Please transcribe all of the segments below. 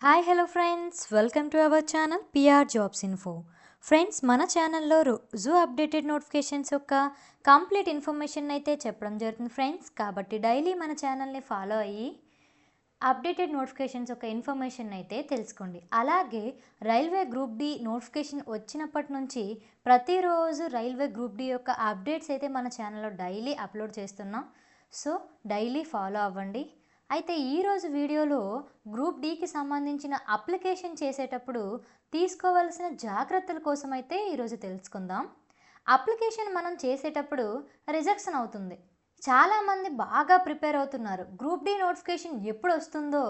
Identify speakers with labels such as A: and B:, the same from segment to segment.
A: Hi hello friends, welcome to our channel PR jobs info. Friends, మన ఛానల్లో రోజు updated notifications యొక్క complete information అయితే చెప్పడం జరుగుతుంది ఫ్రెండ్స్. కాబట్టి డైలీ మన ఛానల్ని ఫాలో అయ్యి అప్డేటెడ్ నోటిఫికేషన్స్ యొక్క ఇన్ఫర్మేషన్ అయితే తెలుసుకోండి. అలాగే రైల్వే గ్రూప్ డి నోటిఫికేషన్ వచ్చినప్పటి నుంచి ప్రతిరోజు రైల్వే గ్రూప్ డి యొక్క అప్డేట్స్ అయితే మన ఛానల్లో డైలీ అప్లోడ్ చేస్తున్నాం. సో డైలీ ఫాలో అవ్వండి. అయితే ఈరోజు వీడియోలో గ్రూప్ డికి సంబంధించిన అప్లికేషన్ చేసేటప్పుడు తీసుకోవాల్సిన జాగ్రత్తల కోసం అయితే ఈరోజు తెలుసుకుందాం. అప్లికేషన్ మనం చేసేటప్పుడు రిజెక్షన్ అవుతుంది. చాలామంది బాగా ప్రిపేర్ అవుతున్నారు. గ్రూప్ డి నోటిఫికేషన్ ఎప్పుడు వస్తుందో,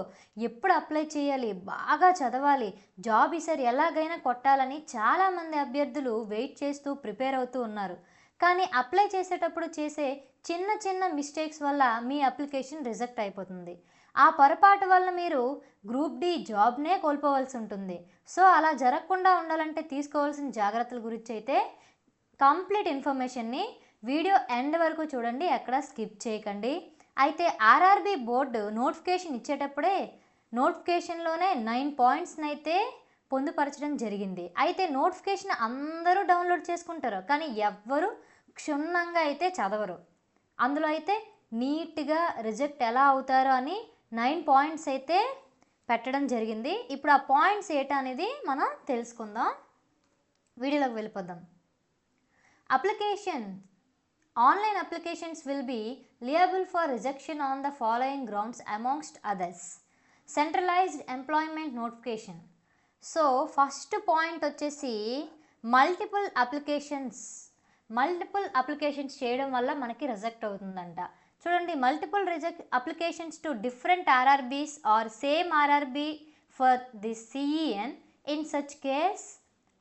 A: ఎప్పుడు అప్లై చేయాలి, బాగా చదవాలి, జాబ్ ఈసారి ఎలాగైనా కొట్టాలని చాలామంది అభ్యర్థులు వెయిట్ చేస్తూ ప్రిపేర్ అవుతూ ఉన్నారు. కానీ అప్లై చేసేటప్పుడు చేసే చిన్న చిన్న మిస్టేక్స్ వల్ల మీ అప్లికేషన్ రిజెక్ట్ అయిపోతుంది. ఆ పొరపాటు వల్ల మీరు గ్రూప్ డి జాబ్నే కోల్పోవాల్సి ఉంటుంది. సో అలా జరగకుండా ఉండాలంటే తీసుకోవాల్సిన జాగ్రత్తల గురించి అయితే కంప్లీట్ ఇన్ఫర్మేషన్ని వీడియో ఎండ్ వరకు చూడండి, ఎక్కడ స్కిప్ చేయకండి. అయితే ఆర్ఆర్బి బోర్డు నోటిఫికేషన్ ఇచ్చేటప్పుడే నోటిఫికేషన్లోనే 9 పాయింట్స్ని అయితే పొందుపరచడం జరిగింది. అయితే నోటిఫికేషన్ అందరూ డౌన్లోడ్ చేసుకుంటారు, కానీ ఎవ్వరూ క్షుణ్ణంగా అయితే చదవరు. అందులో అయితే నీట్గా రిజెక్ట్ ఎలా అవుతారో అని 9 పాయింట్స్ అయితే పెట్టడం జరిగింది. ఇప్పుడు ఆ పాయింట్స్ ఏంటనేది మనం తెలుసుకుందాం. వీడియోలోకి వెళ్ళిపోదాం. Application online applications will be liable for rejection on the following grounds amongst others. Centralized employment notification. So first point వచ్చేసి మల్టిపుల్ అప్లికేషన్స్ చేయడం వల్ల మనకి రిజెక్ట్ అవుతుందంట. చూడండి, multiple applications to different RRBs or same RRB for the CEN. In such case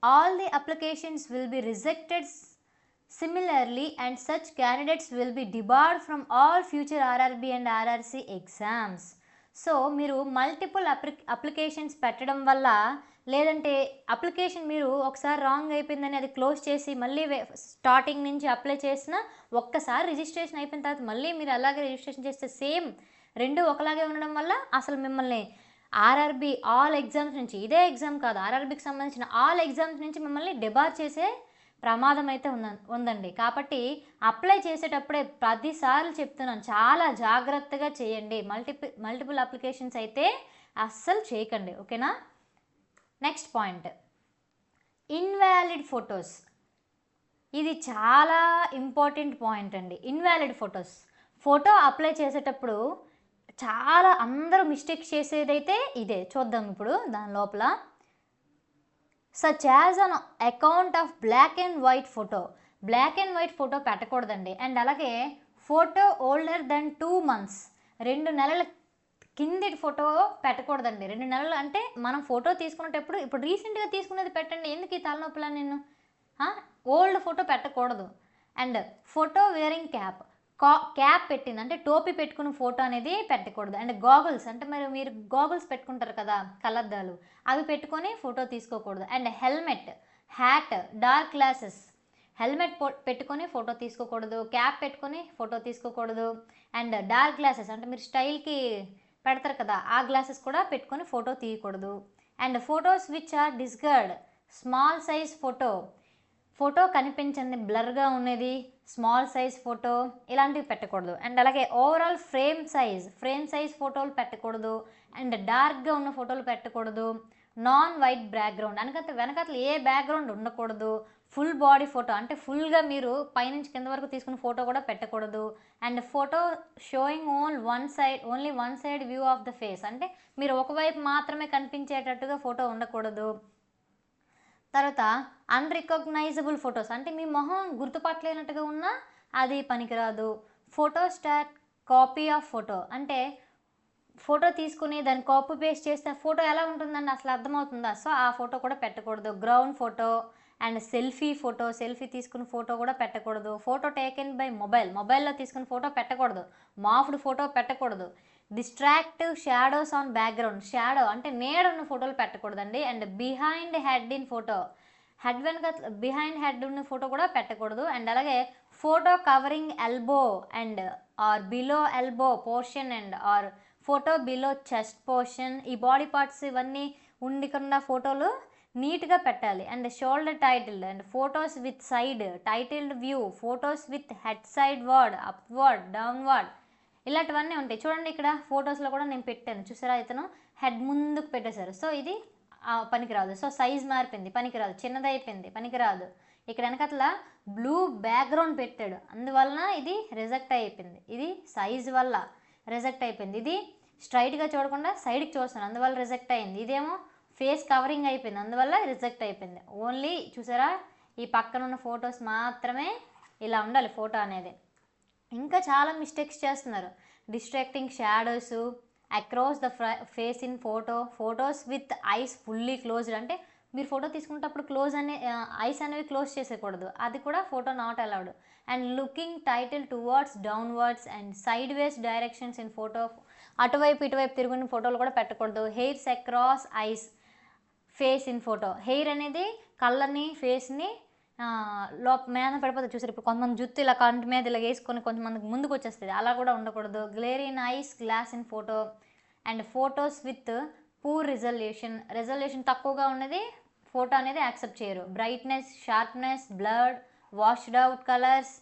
A: all the applications will be rejected similarly and such candidates will be debarred from all future RRB and RRC exams. So మీరు multiple applications పెట్టడం వల్ల, లేదంటే application మీరు ఒకసారి wrong అయిపోయిందని అది close చేసి మళ్ళీ స్టార్టింగ్ నుంచి అప్లై చేసిన ఒక్కసారి రిజిస్ట్రేషన్ అయిపోయిన తర్వాత మళ్ళీ మీరు అలాగే రిజిస్ట్రేషన్ చేస్తే సేమ్ రెండు ఒకలాగే ఉండడం వల్ల అసలు మిమ్మల్ని ఆర్ఆర్బి ఆల్ ఎగ్జామ్స్ నుంచి, ఇదే ఎగ్జామ్ కాదు, ఆర్ఆర్బికి సంబంధించిన ఆల్ ఎగ్జామ్స్ నుంచి మిమ్మల్ని డిబార్ చేసే ప్రమాదం అయితే ఉందండి. కాబట్టి అప్లై చేసేటప్పుడే 10 సార్లు చెప్తున్నాను, చాలా జాగ్రత్తగా చేయండి. మల్టిపుల్ అప్లికేషన్స్ అయితే అస్సలు చేయకండి, ఓకేనా. Next point, invalid photos. ఇది చాలా ఇంపార్టెంట్ పాయింట్ అండి. ఇన్వాలిడ్ ఫోటో అప్లై చేసేటప్పుడు చాలా అందరూ మిస్టేక్ చేసేదైతే ఇదే. చూద్దాం ఇప్పుడు దాని లోపల. Such as an account of black and white photo పెట్టకూడదండి. అండ్ అలాగే ఫోటో ఓల్డర్ దెన్ 2 months, 2 నెలల కిందటి ఫోటో పెట్టకూడదండి. 2 నెలలు అంటే మనం ఫోటో తీసుకునేటప్పుడు ఇప్పుడు రీసెంట్గా తీసుకునేది పెట్టండి, ఎందుకు ఈ తలనొప్పులా నేను. ఓల్డ్ ఫోటో పెట్టకూడదు. అండ్ ఫోటో వేరింగ్ క్యాప్ పెట్టింది అంటే టోపీ పెట్టుకున్న ఫోటో అనేది పెట్టకూడదు. అండ్ గాగుల్స్ అంటే మీరు గాగుల్స్ పెట్టుకుంటారు కదా, కళ్ళద్దాలు, అవి పెట్టుకొని ఫోటో తీసుకోకూడదు. And helmet, hat, dark glasses, helmet పెట్టుకొని ఫోటో తీసుకోకూడదు, క్యాప్ పెట్టుకొని ఫోటో తీసుకోకూడదు. అండ్ డార్క్ గ్లాసెస్ అంటే మీరు స్టైల్కి పెడతారు కదా, ఆ గ్లాసెస్ కూడా పెట్టుకొని ఫోటో తీయకూడదు. And photos which are discard, small size photo కనిపించండి, బ్లర్గా ఉన్నది, స్మాల్ సైజ్ ఫోటో, ఇలాంటివి పెట్టకూడదు. అండ్ అలాగే ఓవరాల్ ఫ్రేమ్ సైజ్ ఫోటోలు పెట్టకూడదు. అండ్ డార్క్గా ఉన్న ఫోటోలు పెట్టకూడదు. నాన్ వైట్ బ్యాక్గ్రౌండ్ వెనకాతలు ఏ బ్యాక్గ్రౌండ్ ఉండకూడదు. ఫుల్ బాడీ ఫోటో అంటే ఫుల్గా మీరు పైనుంచి కింద వరకు తీసుకున్న ఫోటో కూడా పెట్టకూడదు. And photo showing only one side view of the face అంటే మీరు ఒకవైపు మాత్రమే కనిపించేటట్టుగా ఫోటో ఉండకూడదు. తర్వాత అన్రికగ్నైజబుల్ ఫొటోస్ అంటే మీ మొహం గుర్తుపట్టలేనట్టుగా ఉన్నా అది పనికిరాదు. ఫోటోస్టాట్ కాపీ ఆఫ్ ఫోటో అంటే ఫోటో తీసుకుని దాన్ని కాపీ పేస్ట్ చేస్తే ఫోటో ఎలా ఉంటుందండి అసలు అర్థమవుతుందా, సో ఆ ఫోటో కూడా పెట్టకూడదు. గ్రౌండ్ ఫోటో అండ్ సెల్ఫీ తీసుకున్న ఫోటో కూడా పెట్టకూడదు. ఫోటో టేకెన్ బై మొబైల్లో తీసుకున్న ఫోటో పెట్టకూడదు. మాఫ్డ్ ఫోటో పెట్టకూడదు. Distractive shadows on background, shadow అంటే నీడ ఉన్న ఫోటోలు పెట్టకూడదండి. అండ్ బిహైండ్ హెడ్ ఉన్న ఫోటో కూడా పెట్టకూడదు. అండ్ అలాగే photo covering elbow and or below elbow portion and or photo below chest portion, ఈ బాడీ పార్ట్స్ ఇవన్నీ ఉండికుండా ఫోటోలు నీట్గా పెట్టాలి. And shoulder tilted and photos with side titled view, photos with head side word, upward, downward, ఇలాంటివన్నీ ఉంటాయి. చూడండి ఇక్కడ ఫొటోస్లో కూడా నేను పెట్టాను చూసారా, ఇతను హెడ్ ముందుకు పెట్టేశారు. సో ఇది పనికిరాదు. సో సైజ్ మారిపోయింది, పనికిరాదు. చిన్నదైపోయింది, పనికిరాదు. ఇక్కడ వెనకట్ల బ్లూ బ్యాక్గ్రౌండ్ పెట్టాడు, అందువలన ఇది రిజెక్ట్ అయిపోయింది. ఇది సైజ్ వల్ల రిజెక్ట్ అయిపోయింది. ఇది స్ట్రైట్గా చూడకుండా సైడ్కి చూస్తున్నాను, అందువల్ల రిజెక్ట్ అయింది. ఇదేమో ఫేస్ కవరింగ్ అయిపోయింది, అందువల్ల రిజెక్ట్ అయిపోయింది. ఓన్లీ చూసారా ఈ పక్కన ఉన్న ఫొటోస్ మాత్రమే ఇలా ఉండాలి ఫోటో అనేది. ఇంకా చాలా మిస్టేక్స్ చేస్తున్నారు. Distracting shadows across the face in photo, photos with ice fully closed, అంటే మీరు ఫోటో తీసుకునేటప్పుడు ఐస్ అనేవి క్లోజ్ చేసేయకూడదు, అది కూడా photo not allowed. And looking title towards downwards and side ways directions in photo, అటువైపు ఇటువైపు తిరుగుని ఫోటోలు కూడా పెట్టకూడదు. Hairs across ice face in photo, hair అనేది కళ్ళని ఫేస్ని మీద పడిపోతుంది చూసారు. ఇప్పుడు కొంతమంది జుత్తు ఇలా కంటి మీద ఇలా వేసుకొని కొంతమందికి ముందుకు వచ్చేస్తుంది, అలా కూడా ఉండకూడదు. Glare in eyes glass in photo and photos with poor resolution తక్కువగా ఉన్నది ఫోటో అనేది యాక్సెప్ట్ చేయరు. Brightness, sharpness, blurred, washed out colours,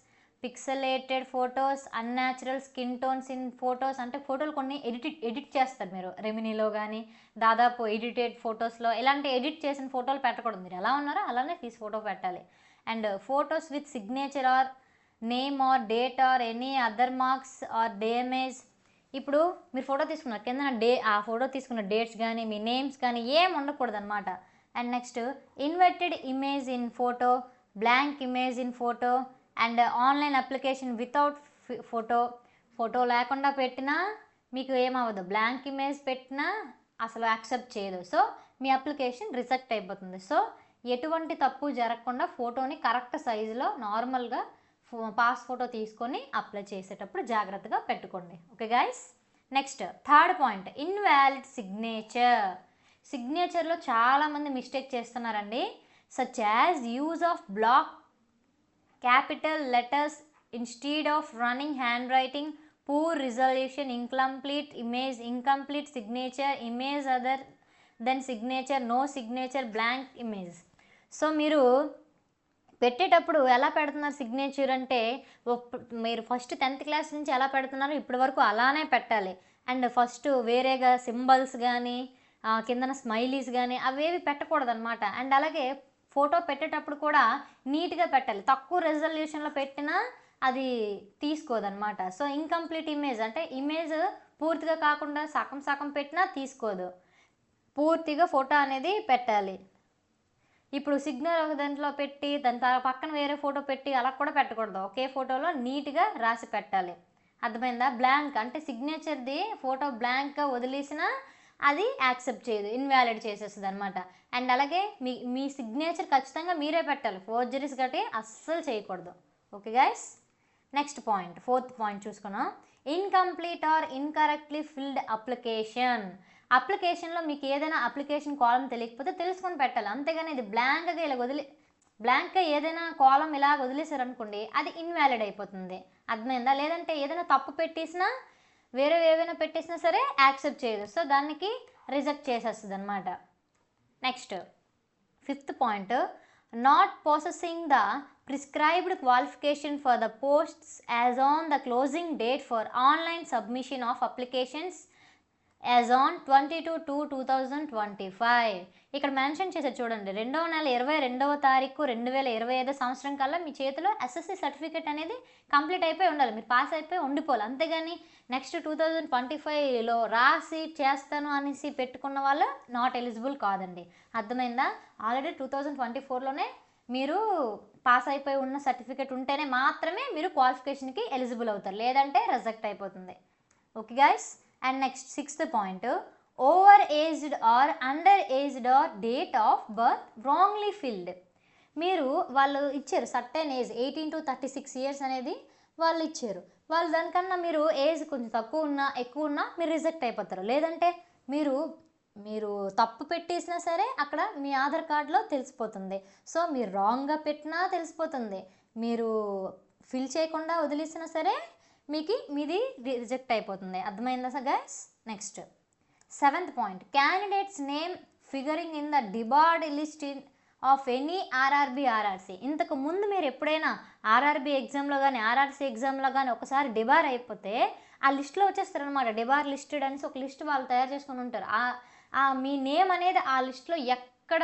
A: pixelated photos, unnatural skin tones in photos, అంటే ఫోటోలు కొన్ని ఎడిట్ చేస్తారు మీరు రెమినీలో కానీ దాదాపు ఎడిటెడ్ ఫొటోస్లో, ఇలాంటి ఎడిట్ చేసిన ఫోటోలు పెట్టకూడదు. మీరు ఎలా ఉన్నారో అలానే తీసి ఫోటో పెట్టాలి. And photos with signature or name or date or any other marks or damage. ఇప్పుడు మీరు ఫోటో తీసుకున్నారు, కింద ఆ ఫోటో తీసుకున్న డేట్స్ కానీ మీ నేమ్స్ కానీ ఏం ఉండకూడదు అనమాట. And next inverted image in photo, blank image in photo and online application without photo లేకుండా పెట్టినా మీకు ఏమవ్వదు, బ్లాంక్ ఇమేజ్ పెట్టినా అసలు యాక్సెప్ట్ చేయదు. సో మీ అప్లికేషన్ రిజెక్ట్ అయిపోతుంది. సో ఎటువంటి తప్పు జరగకుండా ఫోటోని కరెక్ట్ సైజులో నార్మల్గా పాస్ ఫోటో తీసుకొని అప్లై చేసేటప్పుడు జాగ్రత్తగా పెట్టుకోండి. Okay guys. Next third point, invalid సిగ్నేచర్లో చాలామంది మిస్టేక్ చేస్తున్నారండి. Such as use of block capital letters instead of running hand writing, poor resolution, incomplete image, incomplete signature, image other than signature, no signature, blank image. So మీరు పెట్టేటప్పుడు ఎలా పెడుతున్నారు signature అంటే మీరు first 10th class నుంచి ఎలా పెడుతున్నారో ఇప్పటి వరకు అలానే పెట్టాలి. అండ్ ఫస్ట్ వేరేగా సింబల్స్ కానీ కిందన స్మైలీస్ కానీ అవేవి పెట్టకూడదు అనమాట. అండ్ అలాగే ఫోటో పెట్టేటప్పుడు కూడా నీట్గా పెట్టాలి, తక్కువ రెజల్యూషన్లో పెట్టినా అది తీసుకోదన్నమాట. సో ఇన్కంప్లీట్ ఇమేజ్ అంటే ఇమేజ్ పూర్తిగా కాకుండా సగం పెట్టినా తీసుకోదు, పూర్తిగా ఫోటో అనేది పెట్టాలి. ఇప్పుడు సిగ్నల్ ఒక దాంట్లో పెట్టి దాని పక్కన వేరే ఫోటో పెట్టి అలా కూడా పెట్టకూడదు, ఒకే ఫోటోలో నీట్గా రాసి పెట్టాలి. అర్థమైందా? బ్లాంక్ అంటే సిగ్నేచర్ది ఫోటో బ్లాంక్గా వదిలేసినా అది యాక్సెప్ట్ చేయదు, ఇన్వాలిడ్ చేసేస్తుంది అనమాట. అండ్ అలాగే మీ సిగ్నేచర్ ఖచ్చితంగా మీరే పెట్టాలి, ఫోర్జరీస్ గట్టి అస్సలు చేయకూడదు. Okay guys. Next point, fourth point చూసుకున్నాం. ఇన్కంప్లీట్ ఆర్ ఇన్కరెక్ట్లీ ఫిల్డ్ అప్లికేషన్లో మీకు ఏదైనా అప్లికేషన్ కాలం తెలియకపోతే తెలుసుకొని పెట్టాలి, అంతేగాని ఇది బ్లాంక్గా ఏదైనా కాలం ఇలా వదిలేసారనుకోండి అది ఇన్వాలిడ్ అయిపోతుంది. అర్థమైందా? లేదంటే ఏదైనా తప్పు పెట్టేసినా వేరే ఏవైనా పెట్టేసినా సరే యాక్సెప్ట్ చేయదు, సో దానికి రిజెక్ట్ చేసేస్తుంది అనమాట. Next fifth point, not possessing the prescribed qualification for the posts as on the closing date for online submission of applications as on 22/2/2025. ఇక్కడ మెన్షన్ చేశారు చూడండి, 2వ నెల 22వ తారీఖు 2025 సంవత్సరం కల్లా మీ చేతిలో ఎస్ఎస్సి సర్టిఫికేట్ అనేది కంప్లీట్ అయిపోయి ఉండాలి, మీరు పాస్ అయిపోయి ఉండిపోవాలి. అంతేగాని నెక్స్ట్ 2025లో రాసి చేస్తాను అనేసి పెట్టుకున్న వాళ్ళు నాట్ ఎలిజిబుల్ కాదండి. అర్థమైందా? ఆల్రెడీ 2024లోనే మీరు పాస్ అయిపోయి ఉన్న సర్టిఫికేట్ ఉంటేనే మాత్రమే మీరు క్వాలిఫికేషన్కి ఎలిజిబుల్ అవుతారు, లేదంటే రిజెక్ట్ అయిపోతుంది. Okay guys. And next sixth point, over aged or under aged or date of birth wrongly filled. మీరు వాళ్ళు ఇచ్చారు సర్టెన్ ఏజ్ 18 to 36 years అనేది వాళ్ళు ఇచ్చారు, వాళ్ళు దానికన్నా మీరు ఏజ్ కొంచెం తక్కువ ఉన్నా ఎక్కువ ఉన్నా మీరు రిజెక్ట్ అయిపోతారు. లేదంటే మీరు తప్పు పెట్టేసినా సరే అక్కడ మీ ఆధార్ కార్డులో తెలిసిపోతుంది. సో మీరు రాంగ్గా పెట్టినా తెలిసిపోతుంది, మీరు ఫిల్ చేయకుండా వదిలేసినా సరే మీది రిజెక్ట్ అయిపోతుంది. అర్థమైందా sir guys? Next 7th point, candidates name figuring in the debarred list of any RRB RRC. ఇంతకు ముందు మీరు ఎప్పుడైనా ఆర్ఆర్బి ఎగ్జామ్లో కానీ ఆర్ఆర్సి ఎగ్జామ్లో కానీ ఒకసారి డిబార్ అయిపోతే ఆ లిస్ట్లో వచ్చేస్తారు అనమాట. డిబార్ లిస్టెడ్ అనేసి ఒక లిస్ట్ వాళ్ళు తయారు చేసుకొని ఉంటారు. మీ నేమ్ అనేది ఆ లిస్ట్లో ఎక్కడ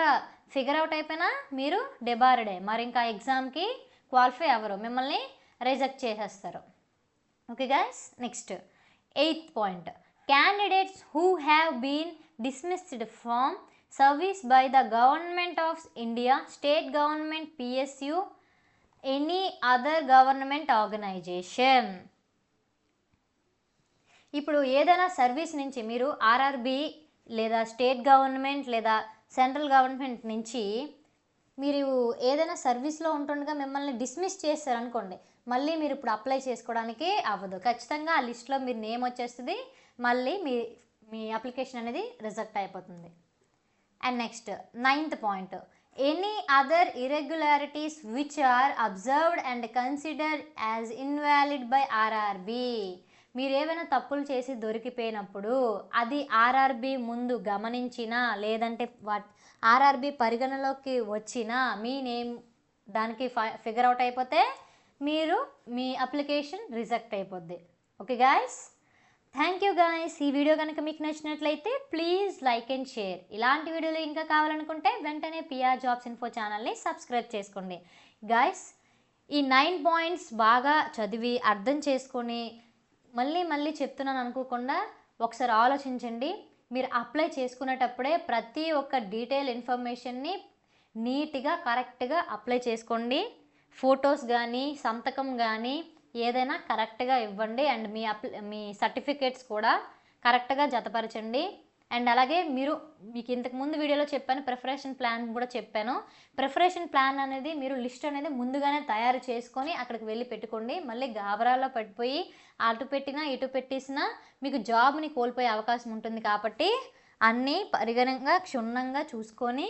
A: ఫిగర్ అవుట్ అయిపోయినా మీరు డిబార్డే, మరి ఇంకా ఎగ్జామ్కి క్వాలిఫై అవ్వరు, మిమ్మల్ని రిజెక్ట్ చేసేస్తారు. Okay guys. Next 8th point, candidates who have been dismissed from service by the government of India, state government, PSU, any other government organisation. ఇప్పుడు ఏదైనా సర్వీస్ నుంచి మీరు ఆర్ఆర్బి లేదా స్టేట్ గవర్నమెంట్ లేదా సెంట్రల్ గవర్నమెంట్ నుంచి మీరు ఏదైనా సర్వీస్లో ఉంటుండగా మిమ్మల్ని డిస్మిస్ చేస్తారనుకోండి, మళ్ళీ మీరు ఇప్పుడు అప్లై చేసుకోవడానికి అవ్వదు. ఖచ్చితంగా ఆ లిస్ట్లో మీరు నేమ్ వచ్చేస్తుంది, మళ్ళీ మీ అప్లికేషన్ అనేది రిజెక్ట్ అయిపోతుంది. And next 9th point, any other irregularities which are observed and considered as invalid by RRB. మీరు ఏమైనా తప్పులు చేసి దొరికిపోయినప్పుడు అది ఆర్ఆర్బి ముందు గమనించినా లేదంటే ఆర్ఆర్బి పరిగణలోకి వచ్చినా మీ నేమ్ దానికి ఫిగర్ అవుట్ అయిపోతే మీ అప్లికేషన్ రిజెక్ట్ అయిపోద్ది. Okay guys, thank you guys. ఈ వీడియో కనుక మీకు నచ్చినట్లయితే ప్లీజ్ లైక్ అండ్ షేర్. ఇలాంటి వీడియోలు ఇంకా కావాలనుకుంటే వెంటనే పిఆర్ జాబ్స్ ఇన్ఫో ఛానల్ని సబ్స్క్రైబ్ చేసుకోండి. గాయస్, ఈ 9 పాయింట్స్ బాగా చదివి అర్థం చేసుకొని మళ్ళీ చెప్తున్నాను అనుకోకుండా ఒకసారి ఆలోచించండి. మీరు అప్లై చేసుకునేటప్పుడే ప్రతి ఒక్క డీటెయిల్ ఇన్ఫర్మేషన్ని నీట్గా కరెక్ట్గా అప్లై చేసుకోండి. ఫొటోస్ కానీ సంతకం కానీ ఏదైనా కరెక్ట్గా ఇవ్వండి. అండ్ మీ సర్టిఫికేట్స్ కూడా కరెక్ట్గా జతపరచండి. అండ్ అలాగే మీకు ఇంతకుముందు వీడియోలో చెప్పాను, ప్రిపరేషన్ ప్లాన్ కూడా చెప్పాను. ప్రిపరేషన్ ప్లాన్ అనేది మీరు లిస్ట్ అనేది ముందుగానే తయారు చేసుకొని అక్కడికి వెళ్ళి పెట్టుకోండి. మళ్ళీ గాబరాలో పడిపోయి అటు పెట్టినా ఇటు పెట్టేసినా మీకు జాబ్ని కోల్పోయే అవకాశం ఉంటుంది. కాబట్టి అన్నీ పరిగణంగా క్షుణ్ణంగా చూసుకొని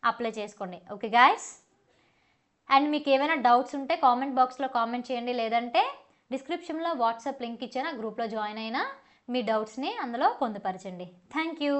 A: అప్లై చేసుకోండి. Okay guys. అండ్ మీకు ఏమైనా డౌట్స్ ఉంటే కామెంట్ బాక్స్లో కామెంట్ చేయండి, లేదంటే డిస్క్రిప్షన్లో వాట్సాప్ లింక్ ఇచ్చిన గ్రూప్లో జాయిన్ అయినా మీ డౌట్స్ని అందులో పొందుపరచండి. Thank you.